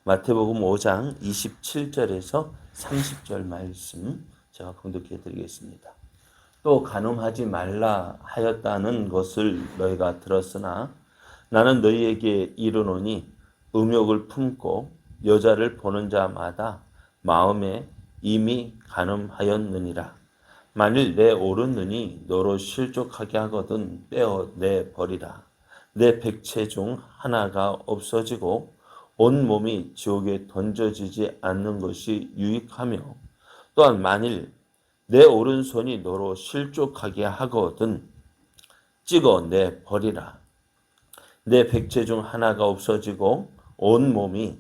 마태복음 5장 27절에서 30절 말씀 제가 봉독해 드리겠습니다. 또 간음하지 말라 하였다는 것을 너희가 들었으나 나는 너희에게 이르노니 음욕을 품고 여자를 보는 자마다 마음에 이미 간음하였느니라. 만일 내 오른 눈이 너로 실족하게 하거든 떼어내 버리라. 내 백체 중 하나가 없어지고 온 몸이 지옥에 던져지지 않는 것이 유익하며, 또한 만일 내 오른손이 너로 실족하게 하거든 찍어내 버리라. 내 백체 중 하나가 없어지고 온 몸이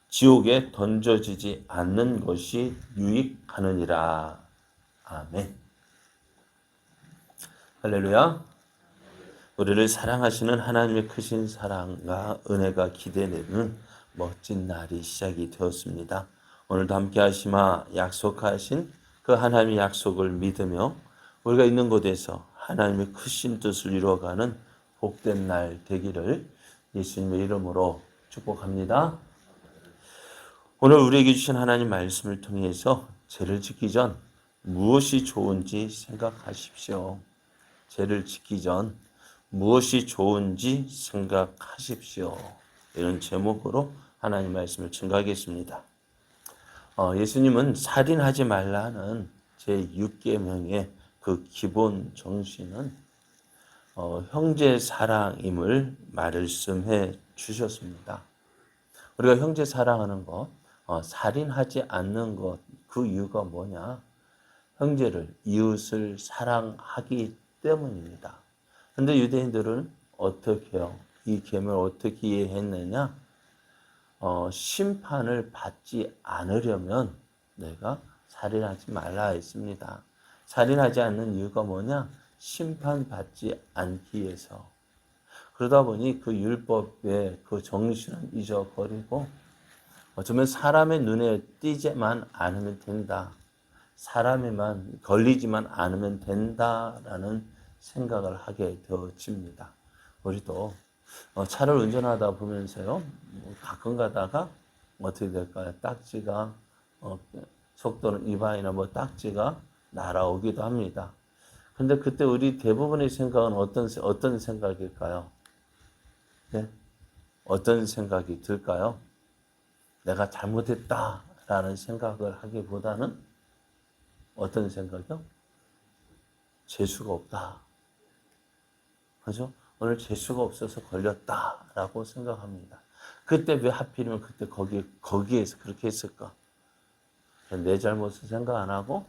지옥에 던져지지 않는 것이 유익하느니라. 아멘. 할렐루야. 우리를 사랑하시는 하나님의 크신 사랑과 은혜가 기대되는 멋진 날이 시작이 되었습니다. 오늘도 함께 하시마 약속하신 그 하나님의 약속을 믿으며 우리가 있는 곳에서 하나님의 크신 뜻을 이루어가는 복된 날 되기를 예수님의 이름으로 축복합니다. 오늘 우리에게 주신 하나님 말씀을 통해서 죄를 짓기 전 무엇이 좋은지 생각하십시오. 죄를 짓기 전 무엇이 좋은지 생각하십시오. 이런 제목으로 하나님 말씀을 증거하겠습니다. 예수님은 살인하지 말라는 제6계명의 그 기본 정신은 형제 사랑임을 말씀해 주셨습니다. 우리가 형제 사랑하는 것, 살인하지 않는 것, 그 이유가 뭐냐? 형제를, 이웃을 사랑하기 때문입니다. 그런데 유대인들은 어떻게 해요? 이 계명을 어떻게 이해했느냐? 심판을 받지 않으려면 내가 살인하지 말라 했습니다. 살인하지 않는 이유가 뭐냐? 심판받지 않기 위해서. 그러다 보니 그 율법의 그 정신은 잊어버리고 어쩌면 사람의 눈에 띄지만 않으면 된다. 사람에만 걸리지만 않으면 된다라는 생각을 하게 되어집니다. 우리도 차를 운전하다 보면서요, 가끔 가다가 어떻게 될까요? 딱지가 속도는 위반이나 딱지가 날아오기도 합니다. 근데 그때 우리 대부분의 생각은 어떤 생각일까요? 네? 어떤 생각이 들까요? 내가 잘못했다라는 생각을 하기보다는 어떤 생각이요? 재수가 없다. 그죠? 오늘 재수가 없어서 걸렸다라고 생각합니다. 그때 왜 하필이면 그때 거기에서 그렇게 했을까? 내 잘못을 생각 안 하고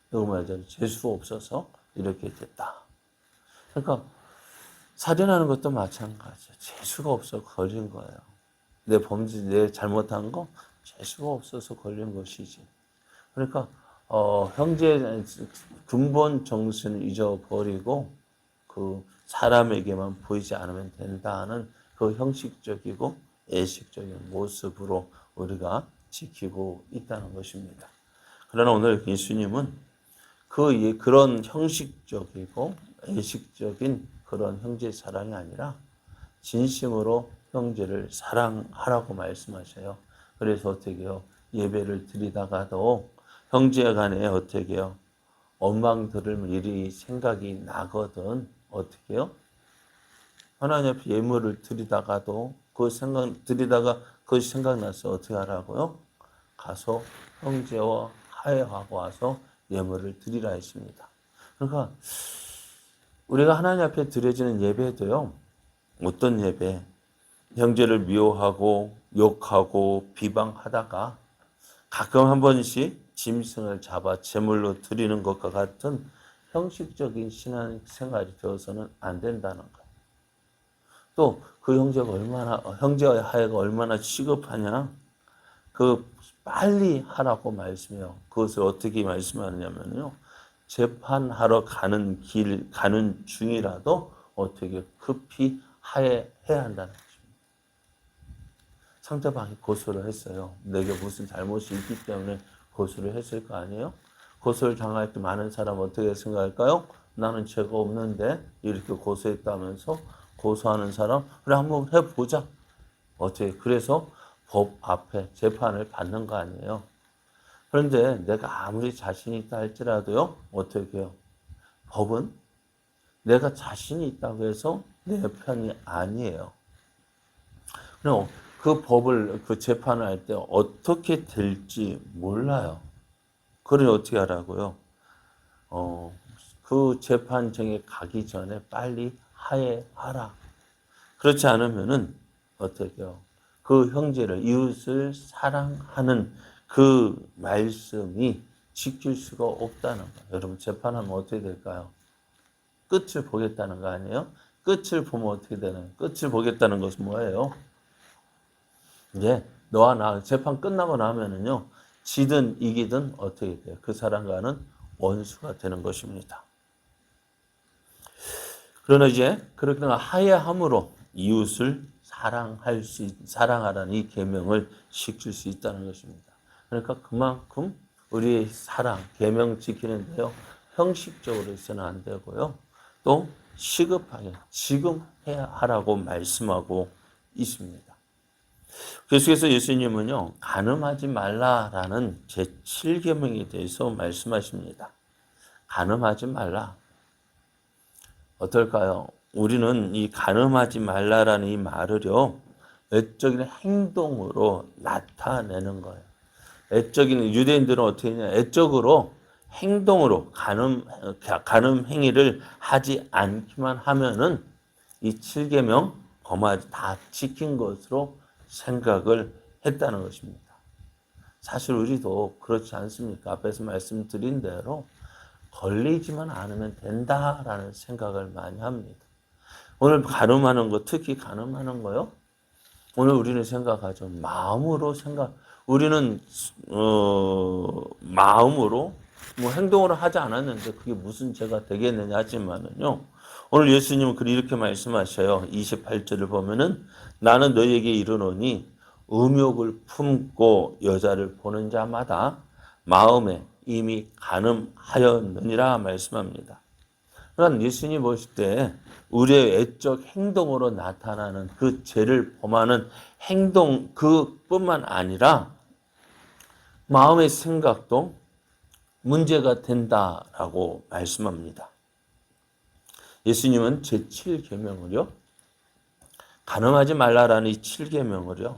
누구 재수가 없어서 이렇게 됐다. 그러니까 살인하는 것도 마찬가지예요. 재수가 없어 걸린 거예요. 내 잘못한 거 재수가 없어서 걸린 것이지. 그러니까 형제 근본 정신을 잊어버리고 그 사람에게만 보이지 않으면 된다는 그 형식적이고 애식적인 모습으로 우리가 지키고 있다는 것입니다. 그러나 오늘 예수님은 그런 형식적이고 애식적인 그런 형제 사랑이 아니라 진심으로 형제를 사랑하라고 말씀하셔요. 그래서 어떻게 해요? 예배를 드리다가도 형제 간에 어떻게 해요? 원망 들을 일이 생각이 나거든. 어떻게 해요? 하나님 앞에 예물을 드리다가도 드리다가 그것이 생각나서 어떻게 하라고요? 가서 형제와 화해하고 와서 예물을 드리라 했습니다. 그러니까 우리가 하나님 앞에 드려지는 예배도요. 어떤 예배? 형제를 미워하고 욕하고 비방하다가 가끔 한 번씩 짐승을 잡아 제물로 드리는 것과 같은 형식적인 신앙생활이 되어서는 안 된다는 거예요. 또 그 형제와의 화해가 얼마나 시급하냐? 빨리 하라고 말씀해요. 그것을 어떻게 말씀하느냐면요. 재판하러 가는 중이라도 어떻게 급히 화해해야 한다는 것입니다. 상대방이 고소를 했어요. 내게 무슨 잘못이 있기 때문에 고소를 했을 거 아니에요? 고소를 당할 때 많은 사람은 어떻게 생각할까요? 나는 죄가 없는데 이렇게 고소했다면서 고소하는 사람, 그래 한번 해보자. 어떻게 그래서 법 앞에 재판을 받는 거 아니에요. 그런데 내가 아무리 자신이 있다 할지라도요, 어떻게 해요? 법은 내가 자신이 있다고 해서 내 편이 아니에요. 그럼 그 법을, 그 재판을 할 때 어떻게 될지 몰라요. 그러니 어떻게 하라고요? 그 재판정에 가기 전에 빨리 하해하라. 그렇지 않으면은 어떻게 해요? 그 형제를, 이웃을 사랑하는 그 말씀이 지킬 수가 없다는 거예요. 여러분, 재판하면 어떻게 될까요? 끝을 보겠다는 거 아니에요? 끝을 보면 어떻게 되나요? 끝을 보겠다는 것은 뭐예요? 이제 너와 나 재판 끝나고 나면은요, 지든 이기든 어떻게 돼요? 그 사람과는 원수가 되는 것입니다. 그러나 이제 그렇게 하야함으로 이웃을 사랑하라는 이 계명을 지킬 수 있다는 것입니다. 그러니까 그만큼 우리의 사랑, 계명 지키는데요, 형식적으로 해서는 안 되고요, 또 시급하게 지금 해야 하라고 말씀하고 있습니다. 계속해서 예수님은요, 간음하지 말라라는 제7계명에 대해서 말씀하십니다. 간음하지 말라. 어떨까요? 우리는 이 간음하지 말라라는 이 말을요, 외적인 행동으로 나타내는 거예요. 외적인, 유대인들은 어떻게 했냐? 외적으로 행동으로 간음 행위를 하지 않기만 하면은 이 7계명 범하지 다 지킨 것으로 생각을 했다는 것입니다. 사실 우리도 그렇지 않습니까? 앞에서 말씀드린 대로 걸리지만 않으면 된다라는 생각을 많이 합니다. 오늘 간음하는 거, 특히 간음하는 거요. 오늘 우리는 생각하죠. 우리는 마음으로 뭐 행동으로 하지 않았는데 그게 무슨 죄가 되겠느냐 하지만은요. 오늘 예수님은 이렇게 말씀하셔요. 28절을 보면은 나는 너희에게 이르노니 음욕을 품고 여자를 보는 자마다 마음에 이미 간음하였느니라 말씀합니다. 그러니까 예수님 보실 때 우리의 외적 행동으로 나타나는 그 죄를 범하는 행동 그뿐만 아니라 마음의 생각도 문제가 된다라고 말씀합니다. 예수님은 제7계명을요. 간음하지 말라라는 이 7계명을요.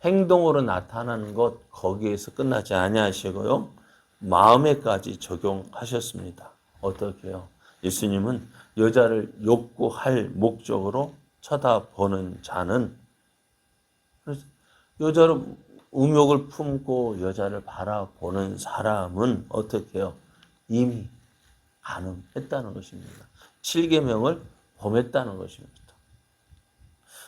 행동으로 나타나는 것 거기에서 끝나지 아니하시고요. 마음에까지 적용하셨습니다. 어떻게요? 예수님은 여자를 욕구할 목적으로 쳐다보는 자는 여자를 음욕을 품고 여자를 바라보는 사람은 어떻게 해요? 이미 간음했다는 것입니다. 7계명을 범했다는 것입니다.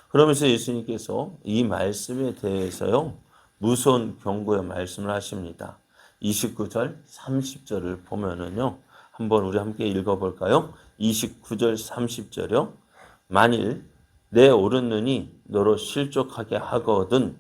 그러면서 예수님께서 이 말씀에 대해서요, 무서운 경고의 말씀을 하십니다. 29절, 30절을 보면은요, 한번 우리 함께 읽어볼까요? 29절, 30절이요. 만일 내 오른 눈이 너로 실족하게 하거든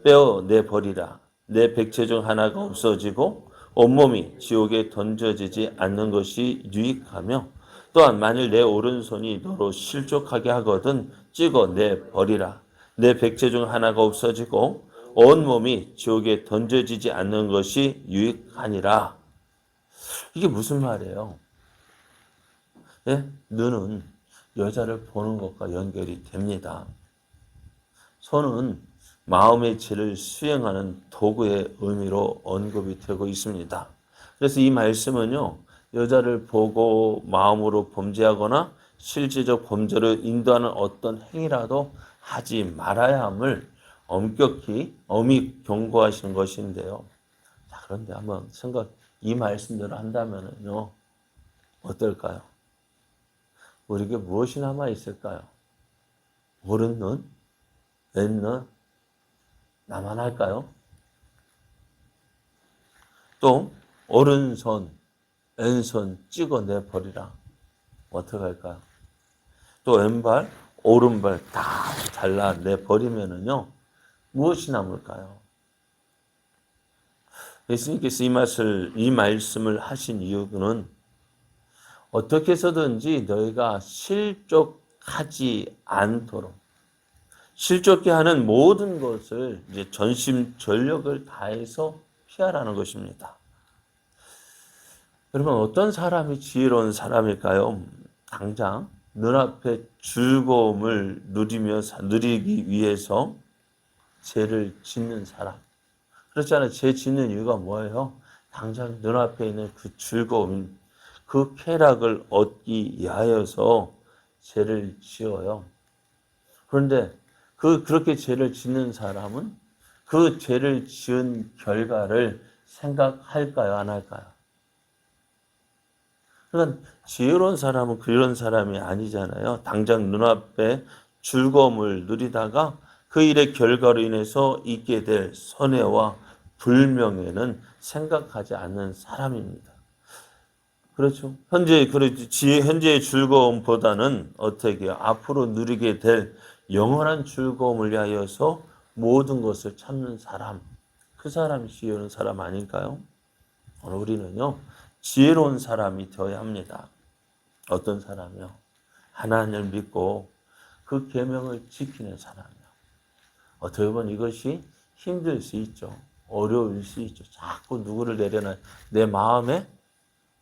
빼어 내버리라. 내 백체 중 하나가 없어지고 온몸이 지옥에 던져지지 않는 것이 유익하며 또한 만일 내 오른손이 너로 실족하게 하거든 찍어 내버리라. 내 백체 중 하나가 없어지고 온몸이 지옥에 던져지지 않는 것이 유익하니라. 이게 무슨 말이에요? 예? 눈은 여자를 보는 것과 연결이 됩니다. 손은 마음의 죄를 수행하는 도구의 의미로 언급이 되고 있습니다. 그래서 이 말씀은요, 여자를 보고 마음으로 범죄하거나 실제적 범죄를 인도하는 어떤 행위라도 하지 말아야 함을 엄히 경고하시는 것인데요. 자, 그런데 한번 이 말씀대로 한다면요, 어떨까요? 우리에게 무엇이 남아 있을까요? 오른 눈, 왼눈, 나만 할까요? 또 오른손, 왼손 찍어내 버리라. 어떻게 할까요? 또 왼발, 오른발 다 잘라내 버리면은요, 무엇이 남을까요? 예수님께서 이 말씀을 하신 이유는 어떻게 해서든지 너희가 실족하지 않도록 실족게 하는 모든 것을 이제 전심전력을 다해서 피하라는 것입니다. 여러분, 어떤 사람이 지혜로운 사람일까요? 당장 눈앞에 즐거움을 누리기 위해서 죄를 짓는 사람. 그렇잖아요. 죄 짓는 이유가 뭐예요? 당장 눈앞에 있는 그 즐거움, 그 쾌락을 얻기 위하여서 죄를 지어요. 그런데 그렇게 죄를 짓는 사람은 그 죄를 지은 결과를 생각할까요? 안 할까요? 그러니까 지혜로운 사람은 그런 사람이 아니잖아요. 당장 눈앞에 즐거움을 누리다가 그 일의 결과로 인해서 있게 될 손해와 불명예는 생각하지 않는 사람입니다. 그렇죠. 현재의 즐거움보다는 어떻게 해요? 앞으로 누리게 될 영원한 즐거움을 위하여서 모든 것을 참는 사람. 그 사람이 지혜로운 사람 아닐까요? 오늘 우리는요, 지혜로운 사람이 되어야 합니다. 어떤 사람이요? 하나님을 믿고 그 계명을 지키는 사람이요. 어떻게 보면 이것이 힘들 수 있죠. 어려울 수 있죠. 자꾸 누구를 내려놔. 내 마음에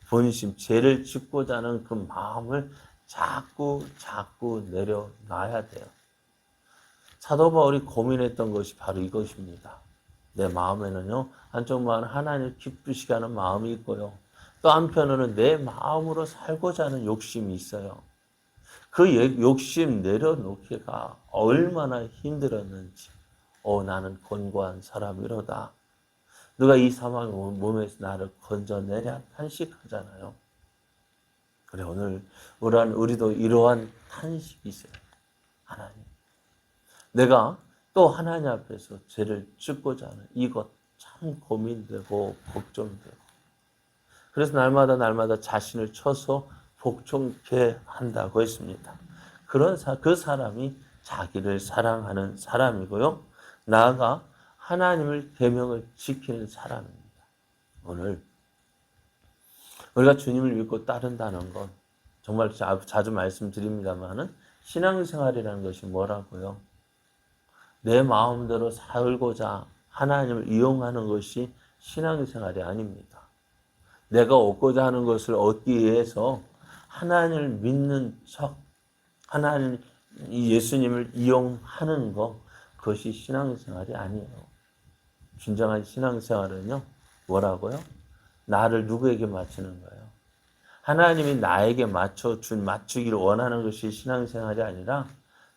본심, 죄를 짓고자 하는 그 마음을 자꾸 내려놔야 돼요. 사도 바울이 고민했던 것이 바로 이것입니다. 내 마음에는요, 한쪽만 하나님을 기쁘시게 하는 마음이 있고요. 또 한편으로는 내 마음으로 살고자 하는 욕심이 있어요. 그 욕심 내려놓기가 얼마나 힘들었는지. 나는 곤고한 사람이로다. 누가 이 사망의 몸에서 나를 건져내랴 탄식하잖아요. 그래, 오늘 우리도 이러한 탄식이 있어요. 하나님, 내가 또 하나님 앞에서 죄를 짓고자 하는 이것 참 고민되고 걱정되고, 그래서 날마다 자신을 쳐서 복종케 한다고 했습니다. 그 사람이 자기를 사랑하는 사람이고요. 나아가 하나님을 계명을 지키는 사람입니다. 오늘 우리가 주님을 믿고 따른다는 건 정말 자주 말씀드립니다만은 신앙생활이라는 것이 뭐라고요? 내 마음대로 살고자 하나님을 이용하는 것이 신앙생활이 아닙니다. 내가 얻고자 하는 것을 얻기 위해서 하나님을 믿는 척, 예수님을 이용하는 것, 그것이 신앙생활이 아니에요. 진정한 신앙생활은요, 뭐라고요? 나를 누구에게 맞추는 거예요? 하나님이 나에게 맞추기를 원하는 것이 신앙생활이 아니라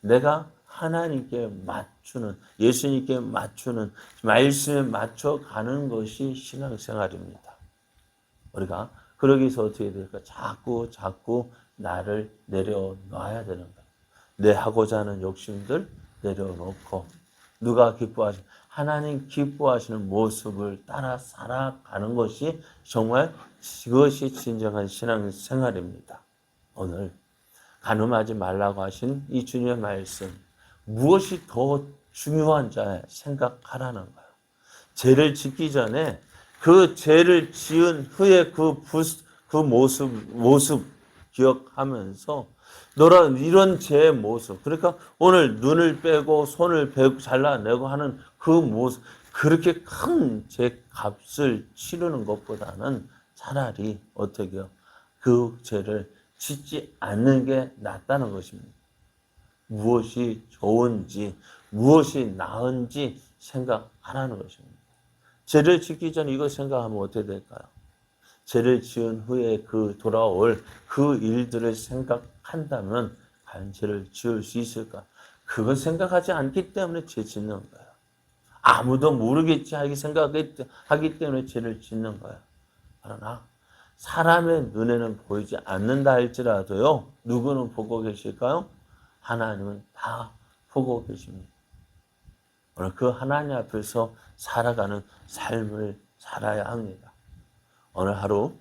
내가 하나님께 맞추는, 예수님께 맞추는, 말씀에 맞춰가는 것이 신앙생활입니다. 우리가 그러기 위해서 어떻게 될까? 자꾸 나를 내려놔야 되는 거예요. 내 하고자 하는 욕심들 내려놓고 누가 하나님 기뻐하시는 모습을 따라 살아가는 것이 정말 그것이 진정한 신앙생활입니다. 오늘 간음하지 말라고 하신 이 주님의 말씀, 무엇이 더 중요한지 생각하라는 거예요. 죄를 짓기 전에 그 죄를 지은 후에 그 모습 기억하면서 이런 죄의 모습, 그러니까 오늘 눈을 빼고 손을 잘라내고 하는 그 모습, 그렇게 큰 죄값을 치르는 것보다는 차라리 어떻게 해요? 그 죄를 짓지 않는 게 낫다는 것입니다. 무엇이 좋은지, 무엇이 나은지 생각하라는 것입니다. 죄를 짓기 전에 이거 생각하면 어떻게 될까요? 죄를 지은 후에 돌아올 그 일들을 생각한다면 과연 죄를 지을 수 있을까? 그걸 생각하지 않기 때문에 죄 짓는 거예요. 아무도 모르겠지 하기 때문에 죄를 짓는 거예요. 그러나 사람의 눈에는 보이지 않는다 할지라도요, 누구는 보고 계실까요? 하나님은 다 보고 계십니다. 오늘 그 하나님 앞에서 살아가는 삶을 살아야 합니다. 오늘 하루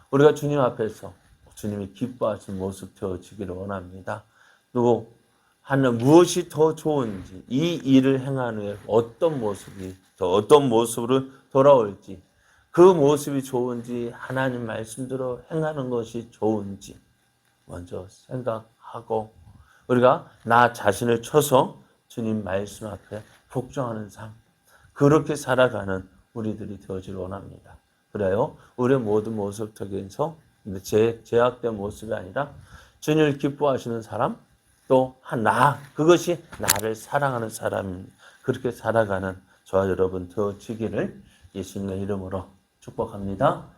우리가 주님 앞에서 주님이 기뻐하신 모습 되어지기를 원합니다. 그리고 무엇이 더 좋은지, 이 일을 행한 후에 어떤 모습으로 돌아올지, 그 모습이 좋은지, 하나님 말씀대로 행하는 것이 좋은지 먼저 생각하고 우리가 나 자신을 쳐서 주님 말씀 앞에 복종하는 삶, 그렇게 살아가는 우리들이 되어질 원합니다. 그래요. 우리의 모든 모습 속에서 제약된 모습이 아니라 주님을 기뻐하시는 사람, 또 그것이 나를 사랑하는 사람입니다. 그렇게 살아가는 저와 여러분 되어지기를 예수님의 이름으로 축복합니다.